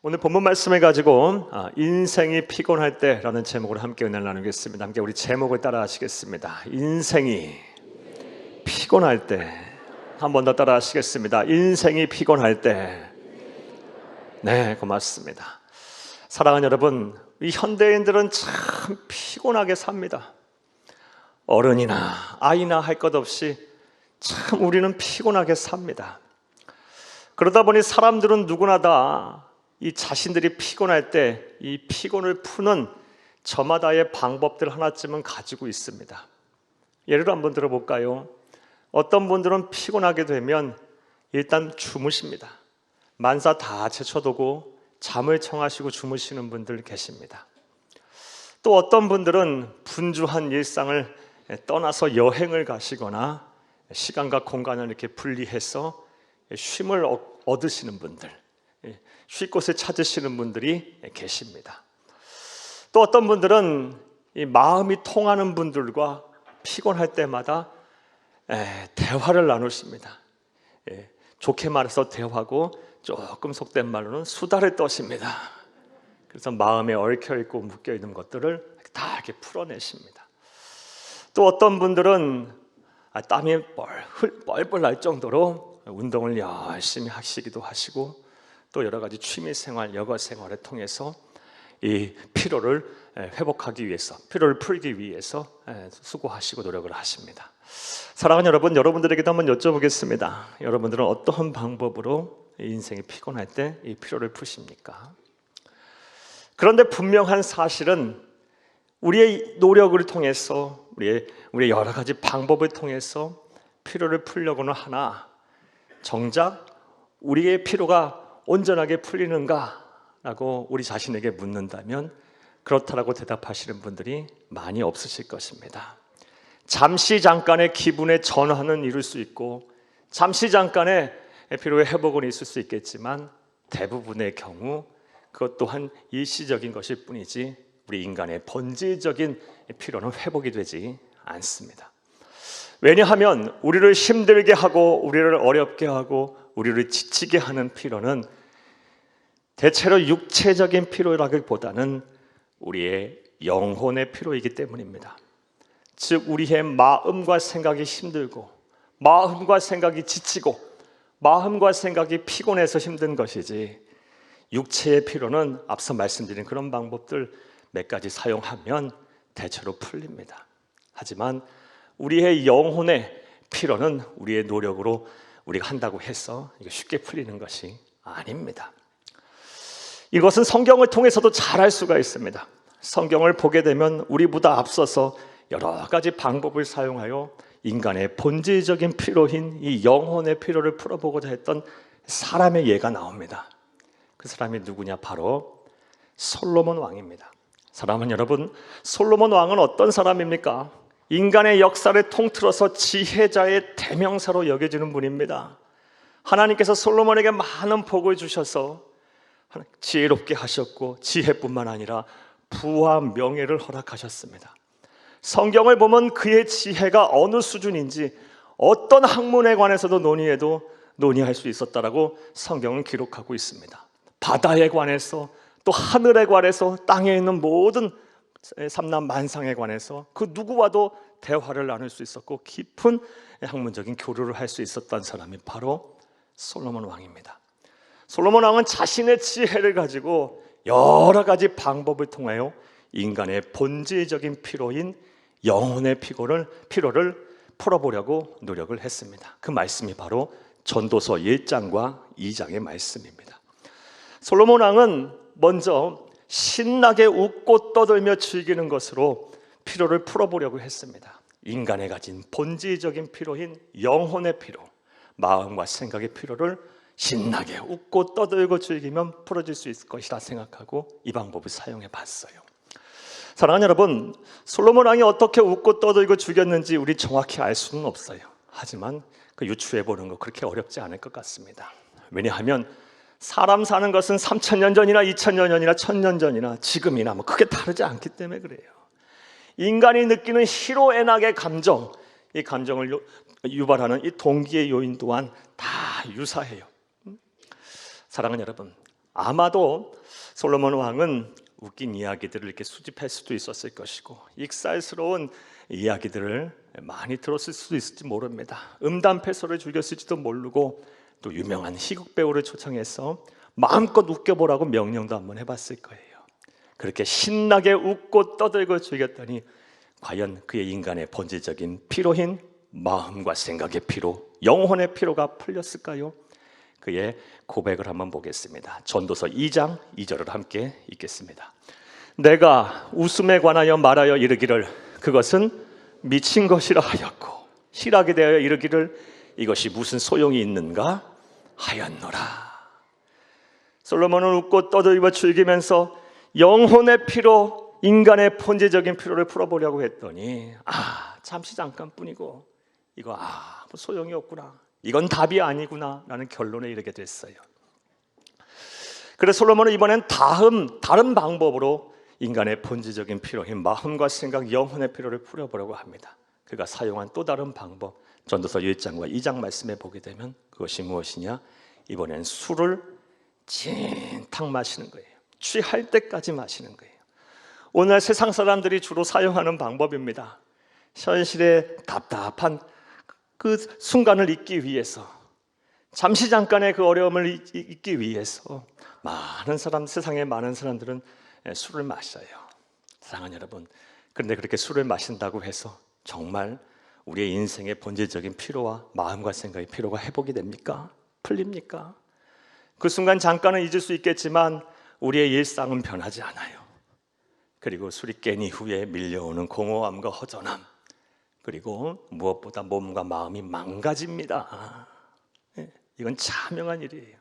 오늘 본문 말씀을 가지고 인생이 피곤할 때라는 제목으로 함께 은혜를 나누겠습니다. 함께 우리 제목을 따라 하시겠습니다. 인생이 피곤할 때. 한 번 더 따라 하시겠습니다. 인생이 피곤할 때. 네, 고맙습니다. 사랑하는 여러분, 이 현대인들은 참 피곤하게 삽니다. 어른이나 아이나 할 것 없이 참 우리는 피곤하게 삽니다. 그러다 보니 사람들은 누구나 다 이 자신들이 피곤할 때 이 피곤을 푸는 저마다의 방법들 하나쯤은 가지고 있습니다. 예를 한번 들어볼까요? 어떤 분들은 피곤하게 되면 일단 주무십니다. 만사 다 제쳐두고 잠을 청하시고 주무시는 분들 계십니다. 또 어떤 분들은 분주한 일상을 떠나서 여행을 가시거나 시간과 공간을 이렇게 분리해서 쉼을 얻으시는 분들, 쉴 곳을 찾으시는 분들이 계십니다. 또 어떤 분들은 이 마음이 통하는 분들과 피곤할 때마다 대화를 나누십니다. 좋게 말해서 대화고 조금 속된 말로는 수다를 떠십니다. 그래서 마음에 얽혀있고 묶여있는 것들을 다 이렇게 풀어내십니다. 또 어떤 분들은 땀이 뻘뻘 날 정도로 운동을 열심히 하시기도 하시고, 또 여러 가지 취미생활, 여가생활을 통해서 이 피로를 회복하기 위해서, 피로를 풀기 위해서 수고하시고 노력을 하십니다. 사랑하는 여러분, 여러분들에게도 한번 여쭤보겠습니다. 여러분들은 어떠한 방법으로 인생이 피곤할 때 이 피로를 푸십니까? 그런데 분명한 사실은 우리의 노력을 통해서, 우리의 여러 가지 방법을 통해서 피로를 풀려고는 하나, 정작 우리의 피로가 온전하게 풀리는가? 라고 우리 자신에게 묻는다면 그렇다라고 대답하시는 분들이 많이 없으실 것입니다. 잠시 잠깐의 기분의 전환은 이룰 수 있고, 잠시 잠깐의 피로의 회복은 있을 수 있겠지만 대부분의 경우 그것 또한 일시적인 것일 뿐이지 우리 인간의 본질적인 피로는 회복이 되지 않습니다. 왜냐하면 우리를 힘들게 하고 우리를 어렵게 하고 우리를 지치게 하는 피로는 대체로 육체적인 피로라기보다는 우리의 영혼의 피로이기 때문입니다. 즉 우리의 마음과 생각이 힘들고, 마음과 생각이 지치고, 마음과 생각이 피곤해서 힘든 것이지, 육체의 피로는 앞서 말씀드린 그런 방법들 몇 가지 사용하면 대체로 풀립니다. 하지만 우리의 영혼의 피로는 우리의 노력으로 우리가 한다고 해서 이게 쉽게 풀리는 것이 아닙니다. 이것은 성경을 통해서도 잘 알 수가 있습니다. 성경을 보게 되면 우리보다 앞서서 여러 가지 방법을 사용하여 인간의 본질적인 피로인 이 영혼의 피로를 풀어보고자 했던 사람의 예가 나옵니다. 그 사람이 누구냐? 바로 솔로몬 왕입니다. 사랑하는 여러분, 솔로몬 왕은 어떤 사람입니까? 인간의 역사를 통틀어서 지혜자의 대명사로 여겨지는 분입니다. 하나님께서 솔로몬에게 많은 복을 주셔서 지혜롭게 하셨고, 지혜뿐만 아니라 부와 명예를 허락하셨습니다. 성경을 보면 그의 지혜가 어느 수준인지 어떤 학문에 관해서도 논의할 수 있었다라고 성경은 기록하고 있습니다. 바다에 관해서, 또 하늘에 관해서, 땅에 있는 모든 삼남 만상에 관해서 그 누구와도 대화를 나눌 수 있었고 깊은 학문적인 교류를 할 수 있었던 사람이 바로 솔로몬 왕입니다. 솔로몬 왕은 자신의 지혜를 가지고 여러 가지 방법을 통하여 인간의 본질적인 피로인 영혼의 피로를 풀어보려고 노력을 했습니다. 그 말씀이 바로 전도서 1장과 2장의 말씀입니다. 솔로몬 왕은 먼저 신나게 웃고 떠들며 즐기는 것으로 피로를 풀어보려고 했습니다. 인간에 가진 본질적인 피로인 영혼의 피로, 마음과 생각의 피로를 신나게 웃고 떠들고 즐기면 풀어질 수 있을 것이라 생각하고 이 방법을 사용해 봤어요. 사랑하는 여러분, 솔로몬 왕이 어떻게 웃고 떠들고 즐겼는지 우리 정확히 알 수는 없어요. 하지만 그 유추해 보는 거 그렇게 어렵지 않을 것 같습니다. 왜냐하면 사람 사는 것은 3000년 전이나 2000년 전이나 1000년 전이나 지금이나 뭐 크게 다르지 않기 때문에 그래요. 인간이 느끼는 희로애락의 감정, 이 감정을 유발하는 이 동기의 요인 또한 다 유사해요. 사랑하는 여러분, 아마도 솔로몬 왕은 웃긴 이야기들을 이렇게 수집할 수도 있었을 것이고 익살스러운 이야기들을 많이 들었을 수도 있을지 모릅니다. 음담패소를 즐겼을지도 모르고 또 유명한 희극 배우를 초청해서 마음껏 웃겨보라고 명령도 한번 해봤을 거예요. 그렇게 신나게 웃고 떠들고 즐겼더니 과연 그의 인간의 본질적인 피로인 마음과 생각의 피로, 영혼의 피로가 풀렸을까요? 그의 고백을 한번 보겠습니다. 전도서 2장 2절을 함께 읽겠습니다. 내가 웃음에 관하여 말하여 이르기를 그것은 미친 것이라 하였고 실하게 대하여 이르기를 이것이 무슨 소용이 있는가 하였노라. 솔로몬은 웃고 떠들고 즐기면서 영혼의 피로, 인간의 본질적인 피로를 풀어보려고 했더니 잠시 잠깐뿐이고 이거 뭐 소용이 없구나, 이건 답이 아니구나 라는 결론에 이르게 됐어요. 그래서 솔로몬은 이번엔 다른 방법으로 인간의 본질적인 피로인 마음과 생각, 영혼의 피로를 풀어보려고 합니다. 그가 사용한 또 다른 방법, 전도서 1장과 2장 말씀에 보게 되면 그것이 무엇이냐? 이번엔 술을 진탕 마시는 거예요. 취할 때까지 마시는 거예요. 오늘 세상 사람들이 주로 사용하는 방법입니다. 현실의 답답한 그 순간을 잊기 위해서, 잠시 잠깐의 그 어려움을 잊기 위해서 세상의 많은 사람들은 술을 마셔요. 사랑하는 여러분, 그런데 그렇게 술을 마신다고 해서 정말 우리의 인생의 본질적인 피로와 마음과 생각의 피로가 회복이 됩니까? 풀립니까? 그 순간 잠깐은 잊을 수 있겠지만 우리의 일상은 변하지 않아요. 그리고 술이 깬 이후에 밀려오는 공허함과 허전함, 그리고 무엇보다 몸과 마음이 망가집니다. 이건 자명한 일이에요.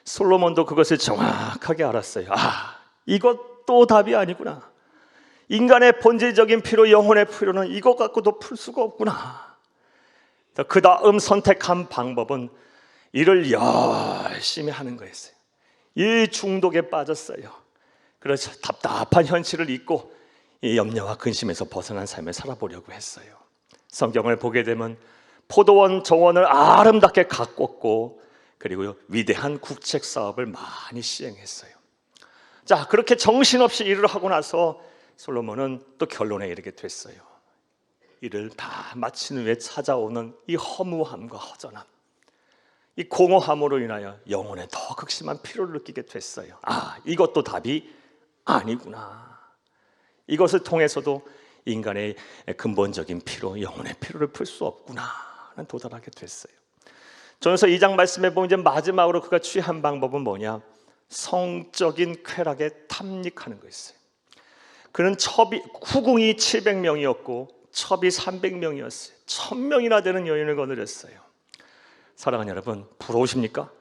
솔로몬도 그것을 정확하게 알았어요. 이것도 답이 아니구나. 인간의 본질적인 피로, 영혼의 피로는 이것 갖고도 풀 수가 없구나. 그 다음 선택한 방법은 일을 열심히 하는 거였어요. 일 중독에 빠졌어요. 그래서 답답한 현실을 잊고 이 염려와 근심에서 벗어난 삶을 살아보려고 했어요. 성경을 보게 되면 포도원 정원을 아름답게 가꿨고 그리고 위대한 국책 사업을 많이 시행했어요. 자, 그렇게 정신없이 일을 하고 나서 솔로몬은 또 결론에 이르게 됐어요. 일을 다 마친 후에 찾아오는 이 허무함과 허전함, 이 공허함으로 인하여 영혼에 더 극심한 피로를 느끼게 됐어요. 이것도 답이 아니구나. 이것을 통해서도 인간의 근본적인 피로, 영혼의 피로를 풀 수 없구나는 도달하게 됐어요. 전서 2장 말씀해 보면 이제 마지막으로 그가 취한 방법은 뭐냐? 성적인 쾌락에 탐닉하는 거였어요. 그는 후궁이 700명이었고 첩이 300명이었어요. 1000명이나 되는 여인을 거느렸어요. 사랑하는 여러분, 부러우십니까?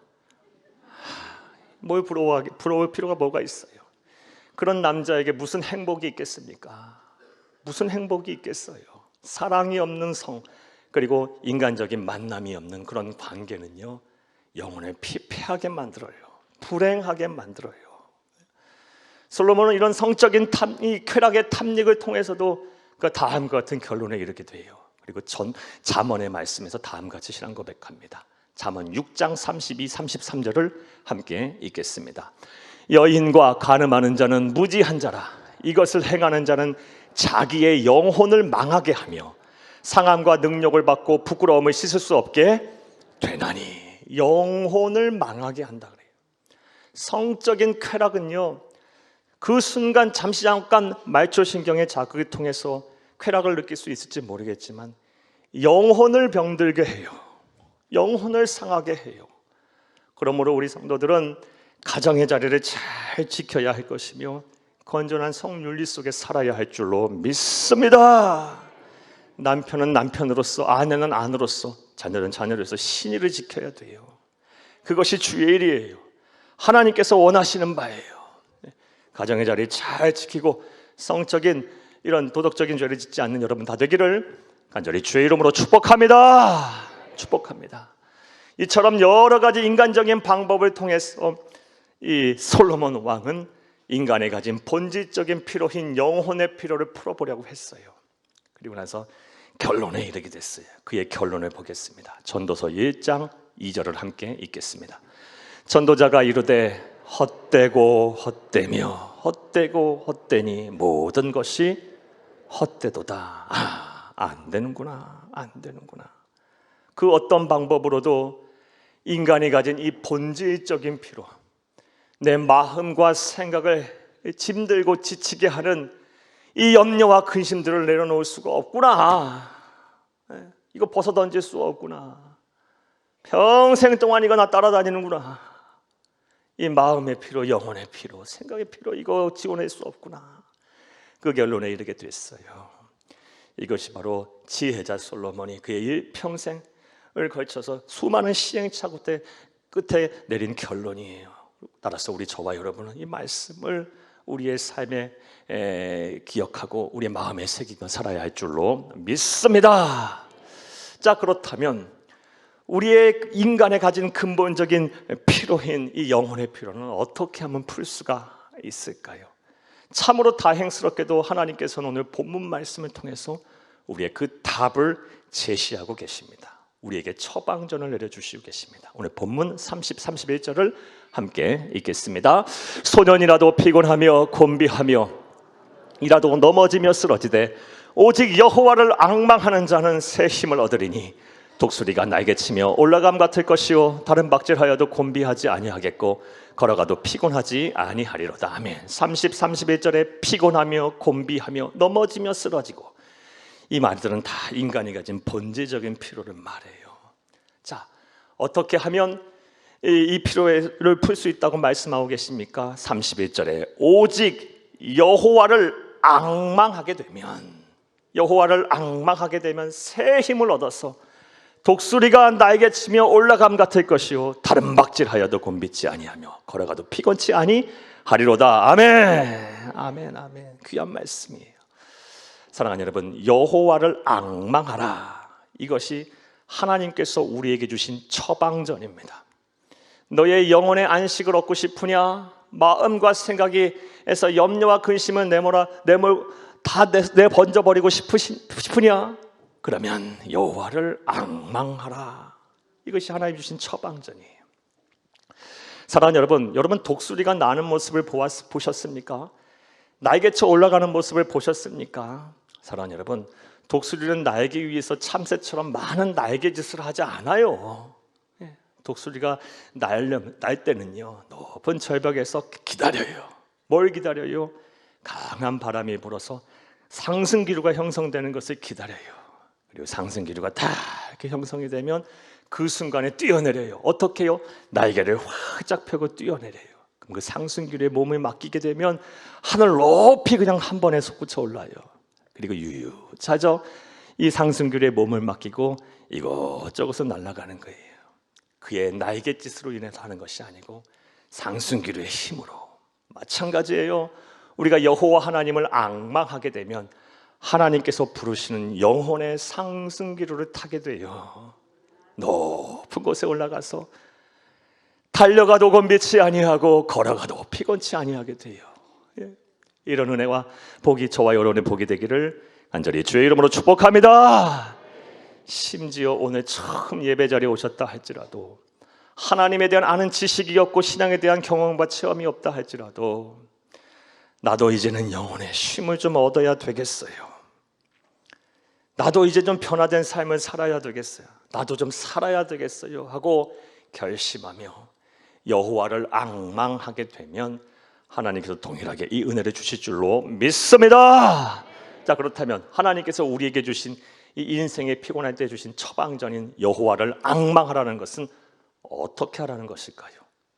뭘 부러울 필요가 뭐가 있어요? 그런 남자에게 무슨 행복이 있겠습니까? 무슨 행복이 있겠어요? 사랑이 없는 성, 그리고 인간적인 만남이 없는 그런 관계는요, 영혼을 피폐하게 만들어요. 불행하게 만들어요. 솔로몬은 이런 성적인 이 쾌락의 탐닉을 통해서도 그 다음과 같은 결론에 이르게 돼요. 그리고 잠언의 말씀에서 다음같이 신앙 고백합니다. 잠언 6장 32, 33절을 함께 읽겠습니다. 여인과 간음하는 자는 무지한 자라. 이것을 행하는 자는 자기의 영혼을 망하게 하며 상함과 능력을 받고 부끄러움을 씻을 수 없게 되나니. 영혼을 망하게 한다 그래요. 성적인 쾌락은요, 그 순간 잠시 잠깐 말초신경의 자극을 통해서 쾌락을 느낄 수 있을지 모르겠지만 영혼을 병들게 해요. 영혼을 상하게 해요. 그러므로 우리 성도들은 가정의 자리를 잘 지켜야 할 것이며 건전한 성윤리 속에 살아야 할 줄로 믿습니다. 남편은 남편으로서, 아내는 아내로서, 자녀는 자녀로서 신의를 지켜야 돼요. 그것이 주의 일이에요. 하나님께서 원하시는 바예요. 가정의 자리 잘 지키고 성적인 이런 도덕적인 죄를 짓지 않는 여러분 다 되기를 간절히 주의 이름으로 축복합니다. 축복합니다. 이처럼 여러 가지 인간적인 방법을 통해서 이 솔로몬 왕은 인간이 가진 본질적인 피로인 영혼의 피로를 풀어보려고 했어요. 그리고 나서 결론에 이르게 됐어요. 그의 결론을 보겠습니다. 전도서 1장 2절을 함께 읽겠습니다. 전도자가 이르되 헛되고 헛되며 헛되고 헛되니 모든 것이 헛되도다. 안 되는구나, 안 되는구나. 그 어떤 방법으로도 인간이 가진 이 본질적인 피로, 내 마음과 생각을 짐들고 지치게 하는 이 염려와 근심들을 내려놓을 수가 없구나. 이거 벗어던질 수 없구나. 평생 동안 이거 나 따라다니는구나. 이 마음의 피로, 영혼의 피로, 생각의 피로, 이거 지워낼 수 없구나. 그 결론에 이르게 됐어요. 이것이 바로 지혜자 솔로몬이 그의 일평생을 걸쳐서 수많은 시행착오 끝에 내린 결론이에요. 따라서 우리 저와 여러분은 이 말씀을 우리의 삶에 기억하고 우리의 마음에 새기며 살아야 할 줄로 믿습니다. 자, 그렇다면 우리의 인간에 가진 근본적인 피로인 이 영혼의 피로는 어떻게 하면 풀 수가 있을까요? 참으로 다행스럽게도 하나님께서는 오늘 본문 말씀을 통해서 우리의 그 답을 제시하고 계십니다. 우리에게 처방전을 내려주시고 계십니다. 오늘 본문 30, 31절을 함께 읽겠습니다. 소년이라도 피곤하며 곤비하며 이라도 넘어지며 쓰러지되 오직 여호와를 앙망하는 자는 새 힘을 얻으리니 독수리가 날개 치며 올라감 같을 것이요 다른 박질하여도 곤비하지 아니하겠고 걸어가도 피곤하지 아니하리로다. 아멘. 30, 31절에 피곤하며 곤비하며 넘어지며 쓰러지고, 이 말들은 다 인간이 가진 본질적인 피로를 말해요. 자, 어떻게 하면 이 피로를 풀 수 있다고 말씀하고 계십니까? 31절에 오직 여호와를 앙망하게 되면 새 힘을 얻어서 독수리가 날개 치며 올라감 같을 것이요 다른 박질하여도 곤비지 아니하며 걸어가도 피곤치 아니하리로다. 아멘. 아멘. 아멘. 귀한 말씀이에요. 사랑하는 여러분, 여호와를 앙망하라. 이것이 하나님께서 우리에게 주신 처방전입니다. 너의 영혼의 안식을 얻고 싶으냐? 마음과 생각에서 염려와 근심을 다 내번져버리고 싶으냐? 그러면 여호와를 앙망하라. 이것이 하나님 주신 처방전이에요. 사랑하는 여러분 독수리가 나는 모습을 보셨습니까? 날개쳐 올라가는 모습을 보셨습니까? 사랑하는 여러분, 독수리는 날기 위해서 참새처럼 많은 날개짓을 하지 않아요. 독수리가 날 때는요 높은 절벽에서 기다려요. 뭘 기다려요? 강한 바람이 불어서 상승기류가 형성되는 것을 기다려요. 그리고 상승기류가 다 이렇게 형성이 되면 그 순간에 뛰어내려요. 어떻게 해요? 날개를 활짝 펴고 뛰어내려요. 그럼 그 상승기류에 몸을 맡기게 되면 하늘 높이 그냥 한 번에 솟구쳐 올라요. 그리고 유유자적 이 상승기류에 몸을 맡기고 이것저것을 날아가는 거예요. 그의 날갯짓으로 인해서 하는 것이 아니고 상승기류의 힘으로. 마찬가지예요. 우리가 여호와 하나님을 앙망하게 되면 하나님께서 부르시는 영혼의 상승기류를 타게 돼요. 높은 곳에 올라가서 달려가도 곤비치 아니하고 걸어가도 피곤치 아니하게 돼요. 이런 은혜와 복이 저와 여러분의 복이 되기를 간절히 주의 이름으로 축복합니다. 심지어 오늘 처음 예배 자리에 오셨다 할지라도 하나님에 대한 아는 지식이 없고 신앙에 대한 경험과 체험이 없다 할지라도 나도 이제는 영혼의 쉼을 좀 얻어야 되겠어요. 나도 이제 좀 변화된 삶을 살아야 되겠어요. 나도 좀 살아야 되겠어요 하고 결심하며 여호와를 앙망하게 되면 하나님께서 동일하게 이 은혜를 주실 줄로 믿습니다. 자, 그렇다면 하나님께서 우리에게 주신 이 인생의 피곤할 때 주신 처방전인 여호와를 앙망하라는 것은 어떻게 하라는 것일까요?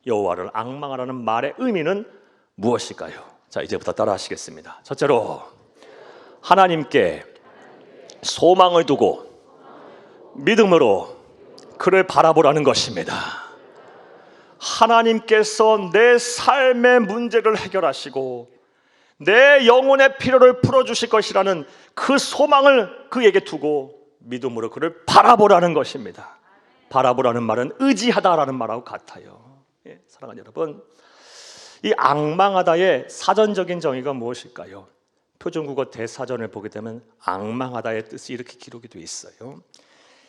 여호와를 앙망하라는 말의 의미는 무엇일까요? 자, 이제부터 따라 하시겠습니다. 첫째로 하나님께 소망을 두고 믿음으로 그를 바라보라는 것입니다. 하나님께서 내 삶의 문제를 해결하시고 내 영혼의 필요를 풀어주실 것이라는 그 소망을 그에게 두고 믿음으로 그를 바라보라는 것입니다. 바라보라는 말은 의지하다라는 말하고 같아요. 사랑하는 여러분, 이 앙망하다의 사전적인 정의가 무엇일까요? 표준국어 대사전을 보게 되면 앙망하다의 뜻이 이렇게 기록이 되어 있어요.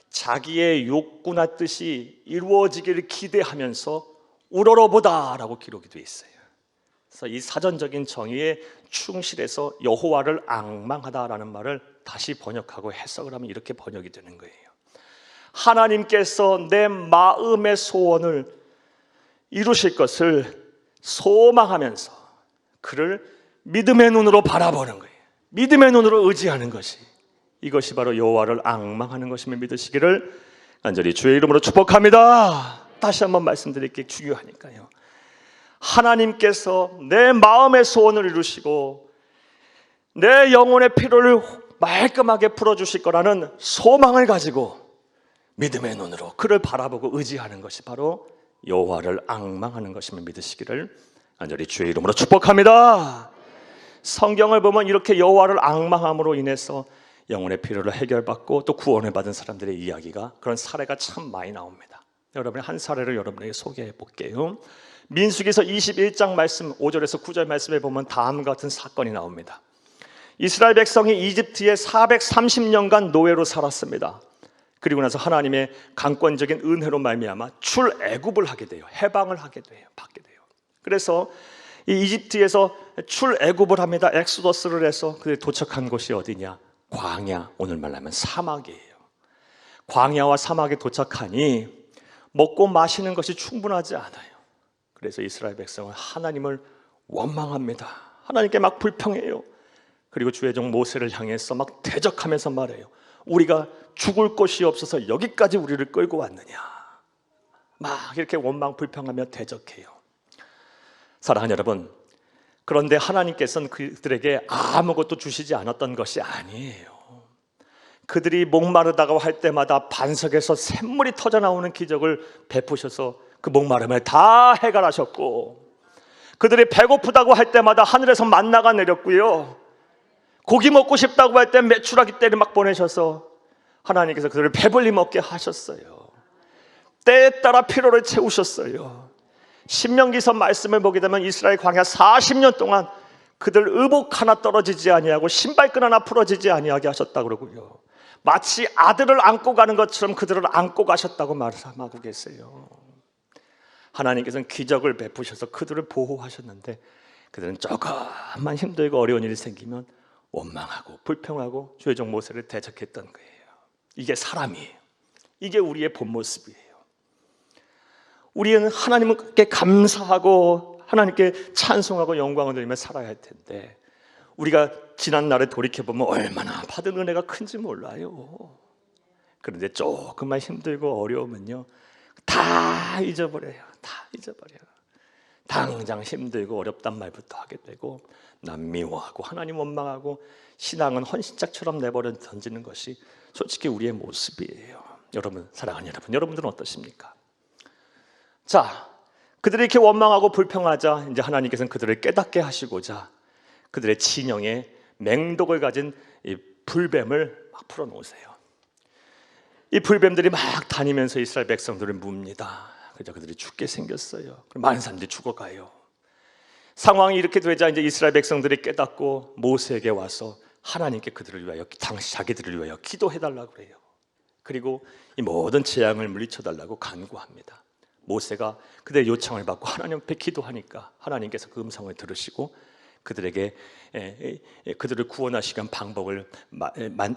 자기의 욕구나 뜻이 이루어지기를 기대하면서 우러러보다라고 기록이 되어 있어요. 그래서 이 사전적인 정의에 충실해서 여호와를 앙망하다라는 말을 다시 번역하고 해석을 하면 이렇게 번역이 되는 거예요. 하나님께서 내 마음의 소원을 이루실 것을 소망하면서 그를 믿음의 눈으로 바라보는 거예요. 믿음의 눈으로 의지하는 것이, 이것이 바로 여호와를 앙망하는 것임을 믿으시기를 간절히 주의 이름으로 축복합니다. 다시 한번 말씀드릴게, 중요하니까요. 하나님께서 내 마음의 소원을 이루시고 내 영혼의 피로를 말끔하게 풀어주실 거라는 소망을 가지고 믿음의 눈으로 그를 바라보고 의지하는 것이 바로 여호와를 앙망하는 것임을 믿으시기를 간절히 주의 이름으로 축복합니다. 성경을 보면 이렇게 여호와를 앙망함으로 인해서 영혼의 필요를 해결받고 또 구원을 받은 사람들의 이야기가, 그런 사례가 참 많이 나옵니다. 여러분의 한 사례를 여러분에게 소개해 볼게요. 민수기서 21장 말씀 5절에서 9절 말씀에 보면 다음과 같은 사건이 나옵니다. 이스라엘 백성이 이집트에 430년간 노예로 살았습니다. 그리고 나서 하나님의 강권적인 은혜로 말미암아 출애굽을 하게 돼요. 해방을 하게 돼요. 받게 돼요. 그래서 이 이집트에서 출애굽을 합니다. 엑소더스를 해서 그들이 도착한 곳이 어디냐? 광야, 오늘 말하면 사막이에요. 광야와 사막에 도착하니 먹고 마시는 것이 충분하지 않아요. 그래서 이스라엘 백성은 하나님을 원망합니다. 하나님께 막 불평해요. 그리고 주의 종 모세를 향해서 막 대적하면서 말해요. 우리가 죽을 곳이 없어서 여기까지 우리를 끌고 왔느냐. 막 이렇게 원망 불평하며 대적해요. 사랑하는 여러분, 그런데 하나님께서는 그들에게 아무것도 주시지 않았던 것이 아니에요. 그들이 목마르다고 할 때마다 반석에서 샘물이 터져나오는 기적을 베푸셔서 그 목마름을 다 해결하셨고, 그들이 배고프다고 할 때마다 하늘에서 만나가 내렸고요, 고기 먹고 싶다고 할 때 메추라기 떼를 막 보내셔서 하나님께서 그들을 배불리 먹게 하셨어요. 때에 따라 피로를 채우셨어요. 신명기서 말씀을 보게 되면 이스라엘 광야 40년 동안 그들 의복 하나 떨어지지 아니하고 신발끈 하나 풀어지지 아니하게 하셨다고 그러고요, 마치 아들을 안고 가는 것처럼 그들을 안고 가셨다고 말하고 계세요. 하나님께서는 기적을 베푸셔서 그들을 보호하셨는데 그들은 조금만 힘들고 어려운 일이 생기면 원망하고 불평하고 주의 종 모세를 대적했던 거예요. 이게 사람이에요. 이게 우리의 본 모습이에요. 우리는 하나님께 감사하고 하나님께 찬송하고 영광을 드리며 살아야 할 텐데, 우리가 지난 날에 돌이켜보면 얼마나 받은 은혜가 큰지 몰라요. 그런데 조금만 힘들고 어려우면요, 다 잊어버려요. 다 잊어버려요. 당장 힘들고 어렵단 말부터 하게 되고, 난 미워하고 하나님 원망하고 신앙은 헌신짝처럼 내버려 던지는 것이 솔직히 우리의 모습이에요. 여러분, 사랑하는 여러분, 여러분들은 어떠십니까? 자, 그들이 이렇게 원망하고 불평하자 이제 하나님께서는 그들을 깨닫게 하시고자 그들의 진영에 맹독을 가진 이 불뱀을 막 풀어놓으세요. 이 불뱀들이 막 다니면서 이스라엘 백성들을 뭅니다. 그래서 그들이 죽게 생겼어요. 그럼 많은 사람들이 죽어가요. 상황이 이렇게 되자 이제 이스라엘 백성들이 깨닫고 모세에게 와서 하나님께 그들을 위하여, 당시 자기들을 위하여 기도해달라고 그래요. 그리고 이 모든 재앙을 물리쳐달라고 간구합니다. 모세가 그들의 요청을 받고 하나님 앞에 기도하니까 하나님께서 그 음성을 들으시고 그들에게 그들을 구원하시기 위한 방법을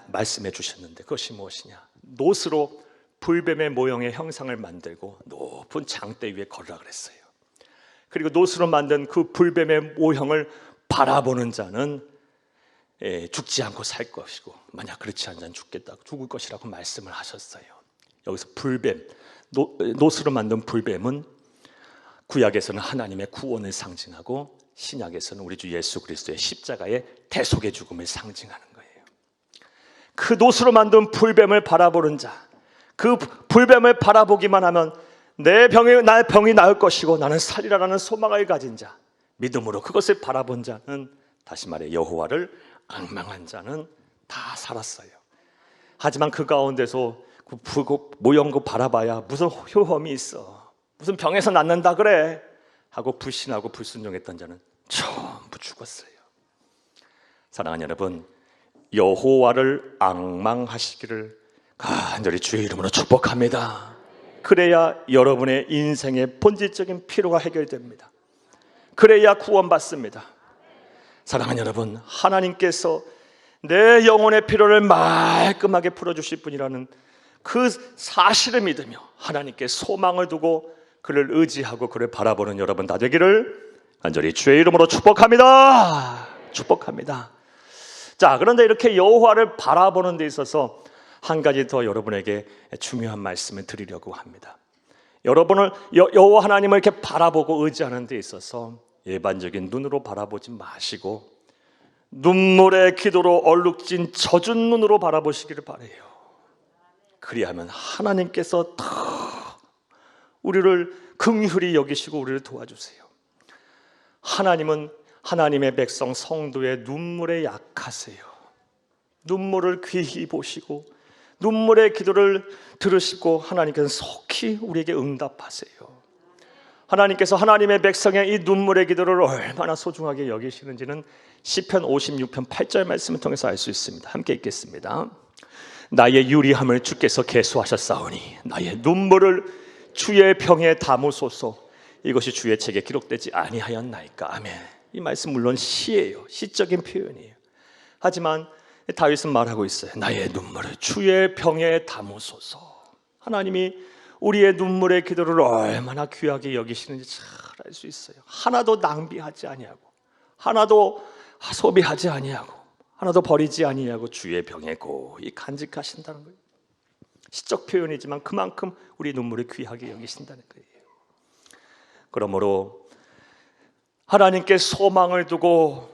말씀해 주셨는데, 그것이 무엇이냐? 놋으로 불뱀의 모형의 형상을 만들고 높은 장대 위에 걸으라 그랬어요. 그리고 놋으로 만든 그 불뱀의 모형을 바라보는 자는 죽지 않고 살 것이고, 만약 그렇지 않은 자는 죽을 것이라고 말씀을 하셨어요. 여기서 불뱀, 놋으로 만든 불뱀은 구약에서는 하나님의 구원을 상징하고 신약에서는 우리 주 예수 그리스도의 십자가의 대속의 죽음을 상징하는 거예요. 그 놋으로 만든 불뱀을 바라보는 자, 그 불뱀을 바라보기만 하면 나의 병이 나을 것이고 나는 살리라라는 소망을 가진 자, 믿음으로 그것을 바라본 자는, 다시 말해 여호와를 앙망한 자는 다 살았어요. 하지만 그 가운데서 그 모형고 바라봐야 무슨 효험이 있어, 무슨 병에서 낫는다 그래 하고 불신하고 불순종했던 자는 전부 죽었어요. 사랑하는 여러분, 여호와를 앙망하시기를 간절히 주의 이름으로 축복합니다. 그래야 여러분의 인생의 본질적인 필요가 해결됩니다. 그래야 구원받습니다. 사랑하는 여러분, 하나님께서 내 영혼의 필요를 말끔하게 풀어주실 분이라는 그 사실을 믿으며 하나님께 소망을 두고 그를 의지하고 그를 바라보는 여러분 다 되기를 간절히 주의 이름으로 축복합니다. 축복합니다. 자, 그런데 이렇게 여호와를 바라보는 데 있어서 한 가지 더 여러분에게 중요한 말씀을 드리려고 합니다. 여러분을 여호와 하나님을 이렇게 바라보고 의지하는 데 있어서 일반적인 눈으로 바라보지 마시고 눈물의 기도로 얼룩진 젖은 눈으로 바라보시기를 바라요. 그리하면 하나님께서 더 우리를 긍휼히 여기시고 우리를 도와주세요. 하나님은 하나님의 백성 성도의 눈물에 약하세요. 눈물을 귀히 보시고 눈물의 기도를 들으시고 하나님께서 속히 우리에게 응답하세요. 하나님께서 하나님의 백성의 이 눈물의 기도를 얼마나 소중하게 여기시는지는 시편 56편 8절 말씀을 통해서 알 수 있습니다. 함께 읽겠습니다. 나의 유리함을 주께서 계수하셨사오니 나의 눈물을 주의 병에 담으소서. 이것이 주의 책에 기록되지 아니하였나이까. 아멘. 이 말씀 물론 시예요. 시적인 표현이에요. 하지만 다윗은 말하고 있어요. 나의 눈물을 주의 병에 담으소서. 하나님이 우리의 눈물의 기도를 얼마나 귀하게 여기시는지 잘 알 수 있어요. 하나도 낭비하지 아니하고 하나도 소비하지 아니하고 하나도 버리지 아니하고 주의 병에 고이 간직하신다는 거예요. 시적 표현이지만 그만큼 우리 눈물을 귀하게 여기신다는 거예요. 그러므로 하나님께 소망을 두고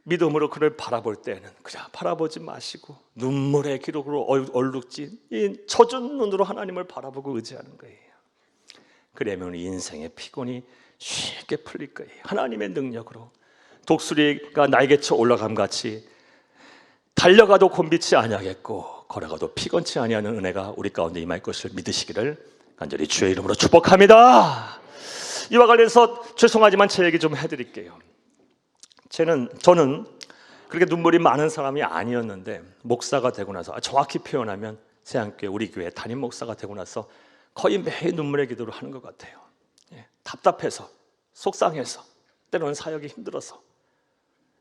믿음으로 그를 바라볼 때는 그냥 바라보지 마시고 눈물의 기록으로 얼룩진 이 젖은 눈으로 하나님을 바라보고 의지하는 거예요. 그러면 인생의 피곤이 쉽게 풀릴 거예요. 하나님의 능력으로 독수리가 날개쳐 올라감 같이 달려가도 곤비치 아니하겠고 걸어가도 피곤치 아니하는 은혜가 우리 가운데 임할 것을 믿으시기를 간절히 주의 이름으로 축복합니다. 이와 관련해서 죄송하지만 제 얘기 좀 해드릴게요. 저는 그렇게 눈물이 많은 사람이 아니었는데 목사가 되고 나서 정확히 표현하면 새한교회 우리 교회 담임 목사가 되고 나서 거의 매일 눈물의 기도를 하는 것 같아요. 답답해서 속상해서 때로는 사역이 힘들어서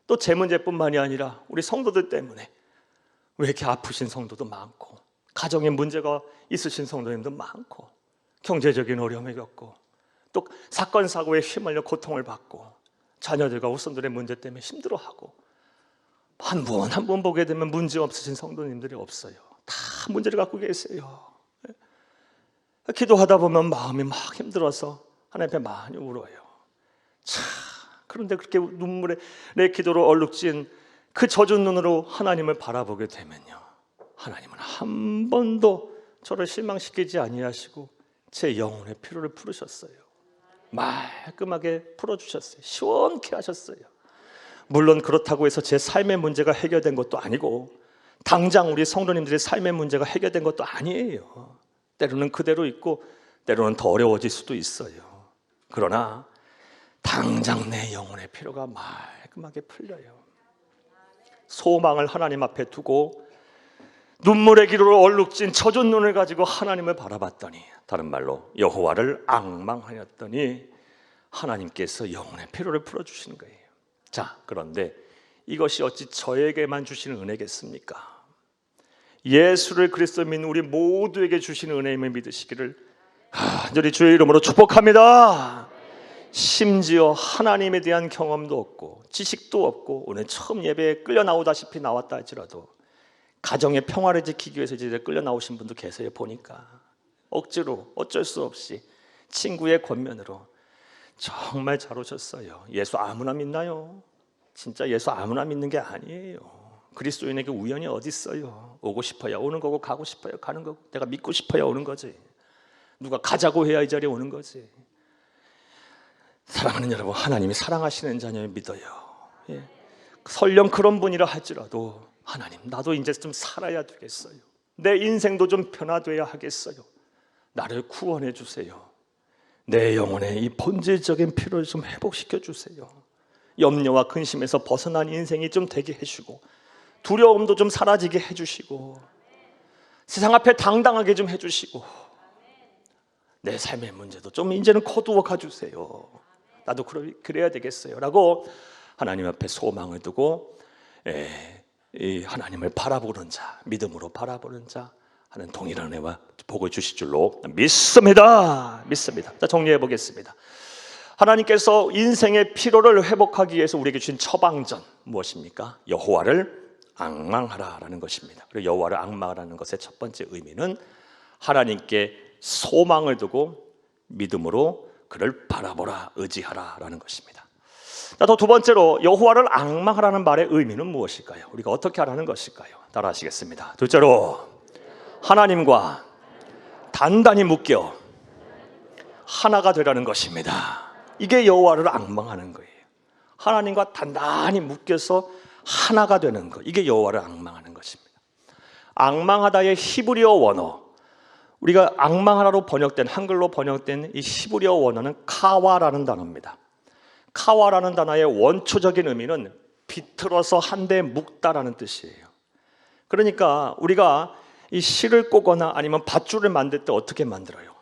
또 제 문제뿐만이 아니라 우리 성도들 때문에 왜 이렇게 아프신 성도도 많고 가정에 문제가 있으신 성도님도 많고 경제적인 어려움을 겪고 또 사건 사고에 휘말려 고통을 받고 자녀들과 후손들의 문제 때문에 힘들어하고 한 번 보게 되면 문제 없으신 성도님들이 없어요. 다 문제를 갖고 계세요. 기도하다 보면 마음이 막 힘들어서 하나님 앞에 많이 울어요. 참, 그런데 그렇게 눈물에 내 기도로 얼룩진 그 젖은 눈으로 하나님을 바라보게 되면요, 하나님은 한 번도 저를 실망시키지 아니하시고 제 영혼의 피로를 풀으셨어요. 말끔하게 풀어주셨어요. 시원케 하셨어요. 물론 그렇다고 해서 제 삶의 문제가 해결된 것도 아니고 당장 우리 성도님들의 삶의 문제가 해결된 것도 아니에요. 때로는 그대로 있고 때로는 더 어려워질 수도 있어요. 그러나 당장 내 영혼의 피로가 말끔하게 풀려요. 소망을 하나님 앞에 두고 눈물의 기로로 얼룩진 젖은 눈을 가지고 하나님을 바라봤더니, 다른 말로 여호와를 앙망하였더니 하나님께서 영혼의 피로를 풀어주시는 거예요. 자, 그런데 이것이 어찌 저에게만 주시는 은혜겠습니까? 예수를 그리스도 믿는 우리 모두에게 주시는 은혜임을 믿으시기를 간절히 주의 이름으로 축복합니다. 심지어 하나님에 대한 경험도 없고 지식도 없고 오늘 처음 예배에 끌려 나오다시피 나왔다 할지라도 가정의 평화를 지키기 위해서 이제 끌려 나오신 분도 계세요. 보니까 억지로 어쩔 수 없이 친구의 권면으로 정말 잘 오셨어요. 예수 아무나 믿나요? 진짜 예수 아무나 믿는 게 아니에요. 그리스도인에게 우연이 어디 있어요? 오고 싶어야 오는 거고 가고 싶어야 가는 거고 내가 믿고 싶어야 오는 거지. 누가 가자고 해야 이 자리에 오는 거지. 사랑하는 여러분, 하나님이 사랑하시는 자녀를 믿어요. 예. 설령 그런 분이라 할지라도 하나님, 나도 이제 좀 살아야 되겠어요. 내 인생도 좀 변화돼야 하겠어요. 나를 구원해 주세요. 내 영혼의 이 본질적인 필요를 좀 회복시켜 주세요. 염려와 근심에서 벗어난 인생이 좀 되게 해주고 두려움도 좀 사라지게 해주시고 세상 앞에 당당하게 좀 해주시고 내 삶의 문제도 좀 이제는 거두어 가주세요. 나도 그래야 되겠어요 라고 하나님 앞에 소망을 두고 이 하나님을 바라보는 자, 믿음으로 바라보는 자 하는 동일한 은혜와 복을 주실 줄로 믿습니다. 자, 정리해 보겠습니다. 하나님께서 인생의 피로를 회복하기 위해서 우리에게 주신 처방전 무엇입니까? 여호와를 앙망하라라는 것입니다. 그리고 여호와를 앙망하라는 것의 첫 번째 의미는 하나님께 소망을 두고 믿음으로 그를 바라보라, 의지하라라는 것입니다. 또 두 번째로 여호와를 앙망하라는 말의 의미는 무엇일까요? 우리가 어떻게 하라는 것일까요? 따라 하시겠습니다. 둘째로 하나님과 단단히 묶여 하나가 되라는 것입니다. 이게 여호와를 앙망하는 거예요. 하나님과 단단히 묶여서 하나가 되는 것, 이게 여호와를 앙망하는 것입니다. 앙망하다의 히브리어 원어, 우리가 앙망하라로 번역된, 한글로 번역된 이 히브리어 원어는 카와라는 단어입니다. 카와라는 단어의 원초적인 의미는 비틀어서 한데 묶다라는 뜻이에요. 그러니까 우리가 이 실을 꼬거나 아니면 밧줄을 만들 때 어떻게 만들어요?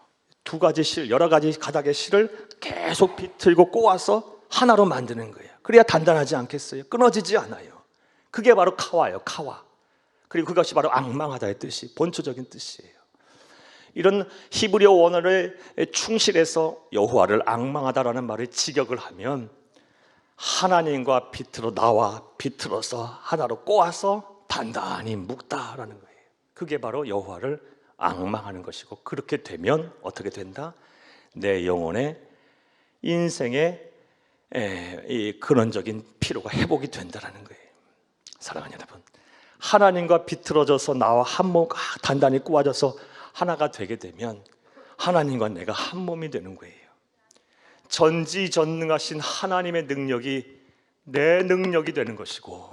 두 가지 실, 여러 가지 가닥의 실을 계속 비틀고 꼬아서 하나로 만드는 거예요. 그래야 단단하지 않겠어요? 끊어지지 않아요. 그게 바로 카와예요, 카와. 그리고 그것이 바로 앙망하다의 뜻이, 본초적인 뜻이에요. 이런 히브리어 원어를 충실해서 여호와를 앙망하다라는 말을 직역을 하면 하나님과 나와 비틀어서 하나로 꼬아서 단단히 묶다라는 거예요. 그게 바로 여호와를 앙망하는 것이고, 그렇게 되면 어떻게 된다? 내 영혼의 인생의 이 근원적인 피로가 회복이 된다는 거예요. 사랑하는 여러분, 하나님과 비틀어져서 나와 한 몸 단단히 꼬아져서 하나가 되게 되면 하나님과 내가 한 몸이 되는 거예요. 전지전능하신 하나님의 능력이 내 능력이 되는 것이고,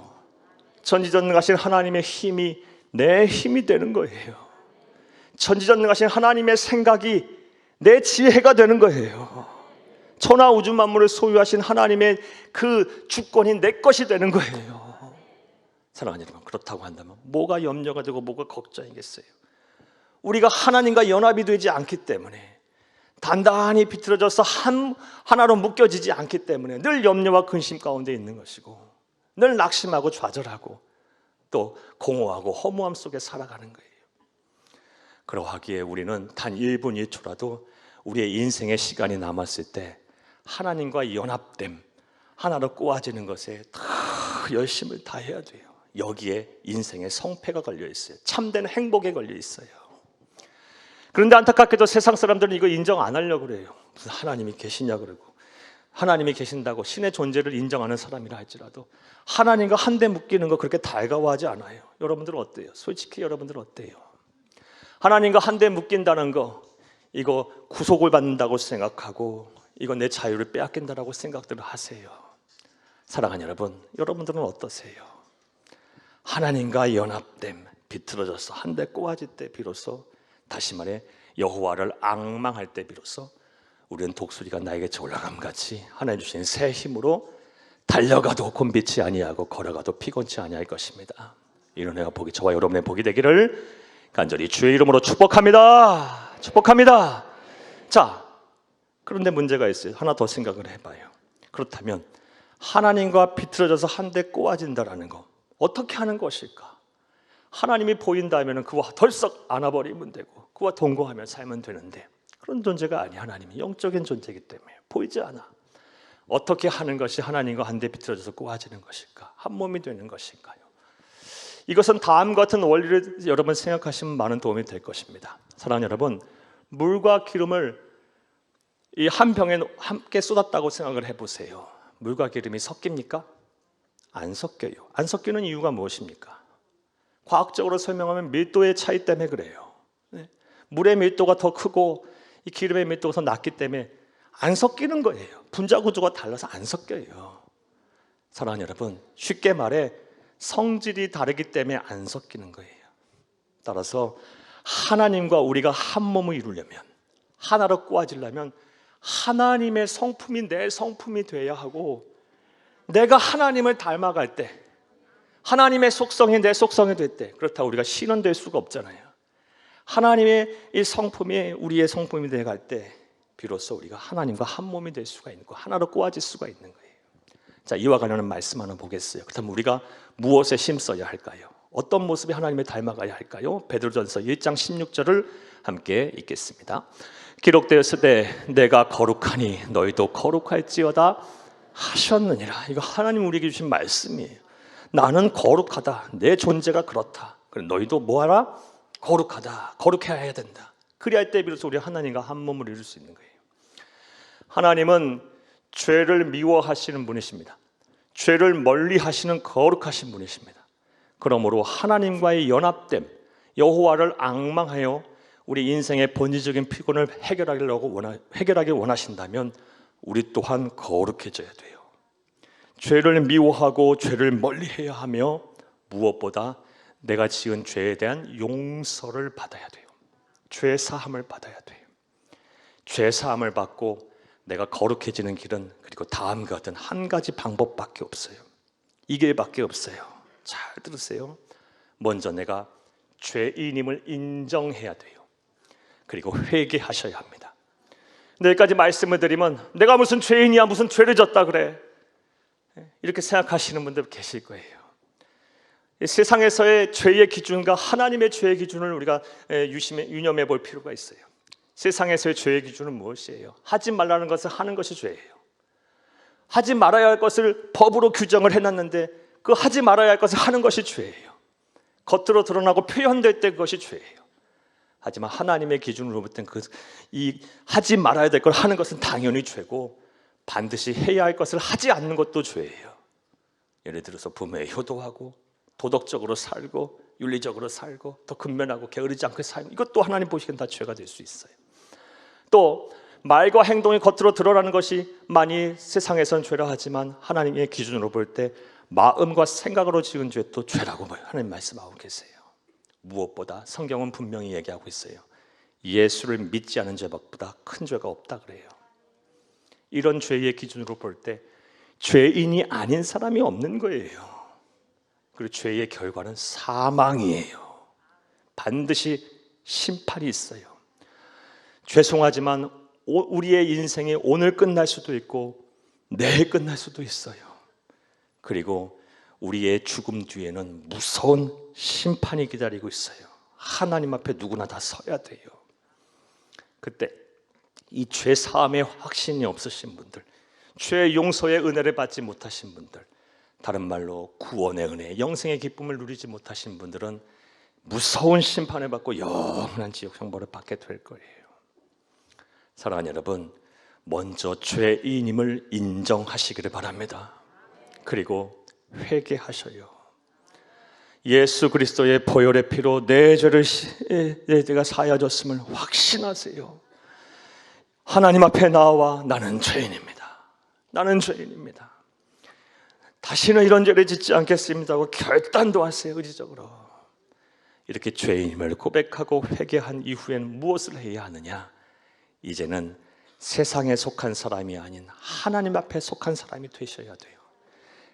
전지전능하신 하나님의 힘이 내 힘이 되는 거예요. 전지전능하신 하나님의 생각이 내 지혜가 되는 거예요. 천하 우주 만물을 소유하신 하나님의 그 주권이 내 것이 되는 거예요. 사랑하는 여러분, 그렇다고 한다면 뭐가 염려가 되고 뭐가 걱정이겠어요? 우리가 하나님과 연합이 되지 않기 때문에, 단단히 비틀어져서 하나로 묶여지지 않기 때문에 늘 염려와 근심 가운데 있는 것이고, 늘 낙심하고 좌절하고 또 공허하고 허무함 속에 살아가는 거예요. 그러하기에 우리는 단 1분 1초라도 우리의 인생의 시간이 남았을 때 하나님과 연합됨, 하나로 꼬아지는 것에 다 열심을 다해야 돼요. 여기에 인생의 성패가 걸려 있어요. 참된 행복에 걸려 있어요. 그런데 안타깝게도 세상 사람들은 이거 인정 안 하려고 그래요. 무슨 하나님이 계시냐 그러고, 하나님이 계신다고 신의 존재를 인정하는 사람이라 할지라도 하나님과 한데 묶이는 거 그렇게 달가워하지 않아요. 여러분들은 어때요? 솔직히 여러분들은 어때요? 하나님과 한데 묶인다는 거, 이거 구속을 받는다고 생각하고 이거 내 자유를 빼앗긴다라고 생각들을 하세요. 사랑하는 여러분, 여러분들은 어떠세요? 하나님과 연합됨, 비틀어져서 한데 꼬아질 때 비로소, 다시 말해 여호와를 앙망할 때 비로소 우리는 독수리가 나에게 올라감같이 하나님 주신 새 힘으로 달려가도 곤비치 아니하고 걸어가도 피곤치 아니할 것입니다. 이런 애가 복이 저와 여러분의 복이 되기를 간절히 주의 이름으로 축복합니다. 축복합니다. 자, 그런데 문제가 있어요. 하나 더 생각을 해봐요. 그렇다면 하나님과 비틀어져서 한데 꼬아진다라는 거 어떻게 하는 것일까? 하나님이 보인다면 그와 덜썩 안아버리면 되고 그와 동거하며 살면 되는데, 그런 존재가 아니야. 하나님이 영적인 존재이기 때문에 보이지 않아. 어떻게 하는 것이 하나님과 한데 비틀어져서 꼬아지는 것일까? 한 몸이 되는 것일까요? 이것은 다음과 같은 원리를 여러분 생각하시면 많은 도움이 될 것입니다. 사랑하는 여러분, 물과 기름을 이 한 병에 함께 쏟았다고 생각을 해보세요. 물과 기름이 섞입니까? 안 섞여요. 안 섞이는 이유가 무엇입니까? 과학적으로 설명하면 밀도의 차이 때문에 그래요. 물의 밀도가 더 크고 이 기름의 밀도가 더 낮기 때문에 안 섞이는 거예요. 분자 구조가 달라서 안 섞여요. 사랑하는 여러분, 쉽게 말해 성질이 다르기 때문에 안 섞이는 거예요. 따라서 하나님과 우리가 한 몸을 이루려면, 하나로 꼬아지려면 하나님의 성품이 내 성품이 돼야 하고, 내가 하나님을 닮아갈 때, 하나님의 속성이 내 속성이 될 때, 그렇다고 우리가 신은 될 수가 없잖아요. 하나님의 이 성품이 우리의 성품이 되어갈 때 비로소 우리가 하나님과 한 몸이 될 수가 있고 하나로 꼬아질 수가 있는 거예요. 자, 이와 관련한 말씀 하나 보겠어요. 그렇다면 우리가 무엇에 힘써야 할까요? 어떤 모습이 하나님을 닮아가야 할까요? 베드로전서 1장 16절을 함께 읽겠습니다. 기록되었으되 내가 거룩하니 너희도 거룩할지어다 하셨느니라. 이거 하나님 우리에게 주신 말씀이에요. 나는 거룩하다. 내 존재가 그렇다. 그럼 너희도 뭐하라? 거룩하다. 거룩해야 된다. 그리할 때 비로소 우리 하나님과 한 몸을 이룰 수 있는 거예요. 하나님은 죄를 미워하시는 분이십니다. 죄를 멀리 하시는 거룩하신 분이십니다. 그러므로 하나님과의 연합됨, 여호와를 앙망하여 우리 인생의 본질적인 피곤을 해결하기 원하신다면 우리 또한 거룩해져야 돼요. 죄를 미워하고 죄를 멀리해야 하며 무엇보다 내가 지은 죄에 대한 용서를 받아야 돼요. 죄 사함을 받아야 돼요. 죄 사함을 받고 내가 거룩해지는 길은 그리고 다음과 같은 한 가지 방법밖에 없어요. 이 길밖에 없어요. 잘 들으세요. 먼저 내가 죄인임을 인정해야 돼요. 그리고 회개하셔야 합니다. 여기까지 말씀을 드리면 내가 무슨 죄인이야, 무슨 죄를 졌다 그래, 이렇게 생각하시는 분들 계실 거예요. 세상에서의 죄의 기준과 하나님의 죄의 기준을 우리가 유념해 볼 필요가 있어요. 세상에서의 죄의 기준은 무엇이에요? 하지 말라는 것을 하는 것이 죄예요. 하지 말아야 할 것을 법으로 규정을 해놨는데 그 하지 말아야 할 것을 하는 것이 죄예요. 겉으로 드러나고 표현될 때 그것이 죄예요. 하지만 하나님의 기준으로 볼 땐 이 하지 말아야 될 걸 하는 것은 당연히 죄고 반드시 해야 할 것을 하지 않는 것도 죄예요. 예를 들어서 부모에 효도하고 도덕적으로 살고 윤리적으로 살고 더 근면하고 게으르지 않게 살고, 이것도 하나님 보시기엔 다 죄가 될 수 있어요. 또 말과 행동이 겉으로 드러나는 것이 많이 세상에선 죄라 하지만 하나님의 기준으로 볼 때 마음과 생각으로 지은 죄도 죄라고 하나님 말씀하고 계세요. 무엇보다 성경은 분명히 얘기하고 있어요. 예수를 믿지 않은 죄보다 큰 죄가 없다 그래요. 이런 죄의 기준으로 볼 때 죄인이 아닌 사람이 없는 거예요. 그리고 죄의 결과는 사망이에요. 반드시 심판이 있어요. 죄송하지만 우리의 인생이 오늘 끝날 수도 있고 내일 끝날 수도 있어요. 그리고 우리의 죽음 뒤에는 무서운 심판이 기다리고 있어요. 하나님 앞에 누구나 다 서야 돼요. 그때 이 죄 사함의 확신이 없으신 분들, 죄 용서의 은혜를 받지 못하신 분들, 다른 말로 구원의 은혜, 영생의 기쁨을 누리지 못하신 분들은 무서운 심판을 받고 영원한 지옥 형벌을 받게 될 거예요. 사랑하는 여러분, 먼저 죄인임을 인정하시기를 바랍니다. 그리고 회개하셔요. 예수 그리스도의 보혈의 피로 내 죄가 사하여졌음을 확신하세요. 하나님 앞에 나와 나는 죄인입니다. 나는 죄인입니다. 다시는 이런 죄를 짓지 않겠습니다 하고 결단도 하세요. 의지적으로. 이렇게 죄인임을 고백하고 회개한 이후에는 무엇을 해야 하느냐? 이제는 세상에 속한 사람이 아닌 하나님 앞에 속한 사람이 되셔야 돼요.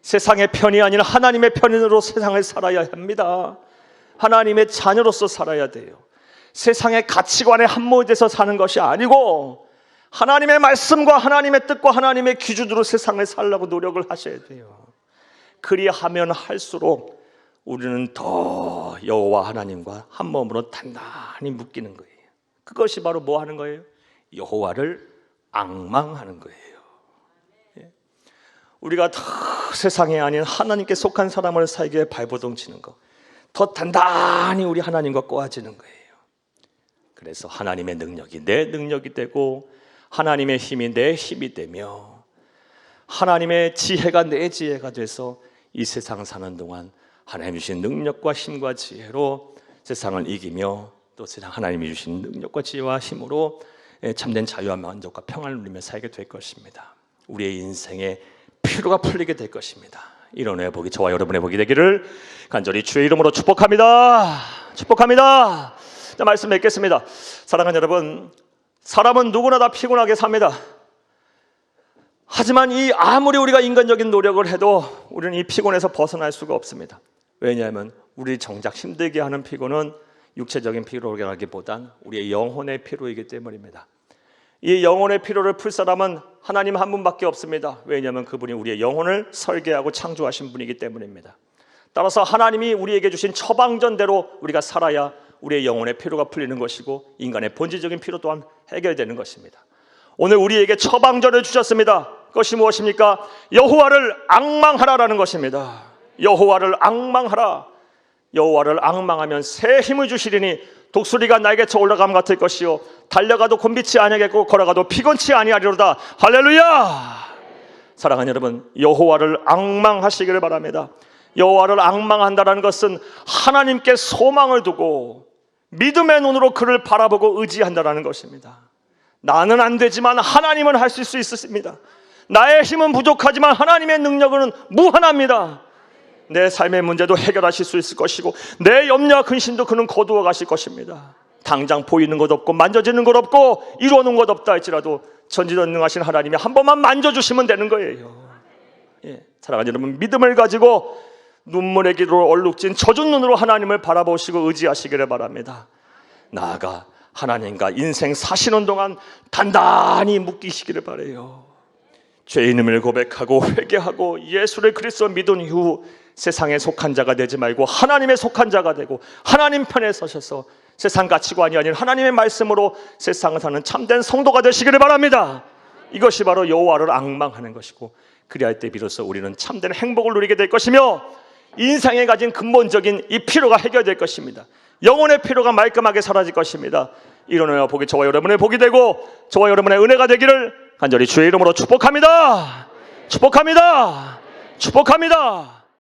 세상의 편이 아닌 하나님의 편으로 세상을 살아야 합니다. 하나님의 자녀로서 살아야 돼요. 세상의 가치관에 함몰돼서 사는 것이 아니고 하나님의 말씀과 하나님의 뜻과 하나님의 기준으로 세상을 살려고 노력을 하셔야 돼요. 그리하면 할수록 우리는 더 여호와 하나님과 한 몸으로 단단히 묶이는 거예요. 그것이 바로 뭐 하는 거예요? 여호와를 앙망하는 거예요. 우리가 더 세상에 아닌 하나님께 속한 사람을 살기에 발버둥 치는 거, 더 단단히 우리 하나님과 꼬아지는 거예요. 그래서 하나님의 능력이 내 능력이 되고 하나님의 힘이 내 힘이 되며 하나님의 지혜가 내 지혜가 돼서 이 세상 사는 동안 하나님이 주신 능력과 힘과 지혜로 세상을 이기며 또 세상 하나님이 주신 능력과 지혜와 힘으로 참된 자유와 만족과 평안을 누리며 살게 될 것입니다. 우리의 인생에 피로가 풀리게 될 것입니다. 이런 회복이 저와 여러분의 복이 되기를 간절히 주의 이름으로 축복합니다. 축복합니다. 자, 말씀 맺겠습니다. 사랑하는 여러분, 사람은 누구나 다 피곤하게 삽니다. 하지만 아무리 우리가 인간적인 노력을 해도 우리는 이 피곤에서 벗어날 수가 없습니다. 왜냐하면 우리 정작 힘들게 하는 피곤은 육체적인 피로라기보단 우리의 영혼의 피로이기 때문입니다. 이 영혼의 피로를 풀 사람은 하나님 한 분밖에 없습니다. 왜냐하면 그분이 우리의 영혼을 설계하고 창조하신 분이기 때문입니다. 따라서 하나님이 우리에게 주신 처방전대로 우리가 살아야 우리의 영혼의 피로가 풀리는 것이고 인간의 본질적인 피로 또한 해결되는 것입니다. 오늘 우리에게 처방전을 주셨습니다. 그것이 무엇입니까? 여호와를 앙망하라라는 것입니다. 여호와를 앙망하라. 여호와를 앙망하면 새 힘을 주시리니 독수리가 날개쳐 올라감 같을 것이요 달려가도 곤비치 아니하겠고 걸어가도 피곤치 아니하리로다. 할렐루야. 사랑하는 여러분, 여호와를 앙망하시기를 바랍니다. 여호와를 앙망한다는 것은 하나님께 소망을 두고 믿음의 눈으로 그를 바라보고 의지한다는 것입니다. 나는 안 되지만 하나님은 하실 수 있습니다. 나의 힘은 부족하지만 하나님의 능력은 무한합니다. 내 삶의 문제도 해결하실 수 있을 것이고 내 염려와 근심도 그는 거두어 가실 것입니다. 당장 보이는 것 없고 만져지는 것 없고 이루어놓은 것 없다 할지라도 전지전능하신 하나님이 한 번만 만져주시면 되는 거예요. 사랑하는 여러분, 믿음을 가지고 눈물의 기도로 얼룩진 젖은 눈으로 하나님을 바라보시고 의지하시기를 바랍니다. 나아가 하나님과 인생 사시는 동안 단단히 묶이시기를 바라요. 죄인임을 고백하고 회개하고 예수를 그리스도 믿은 이후 세상에 속한 자가 되지 말고 하나님의 속한 자가 되고 하나님 편에 서셔서 세상 가치관이 아닌 하나님의 말씀으로 세상을 사는 참된 성도가 되시기를 바랍니다. 이것이 바로 여호와를 앙망하는 것이고 그리할 때 비로소 우리는 참된 행복을 누리게 될 것이며 인생에 가진 근본적인 이 피로가 해결될 것입니다. 영혼의 피로가 말끔하게 사라질 것입니다. 이런 은혜와 복이 저와 여러분의 복이 되고 저와 여러분의 은혜가 되기를 간절히 주의 이름으로 축복합니다. 축복합니다. 축복합니다.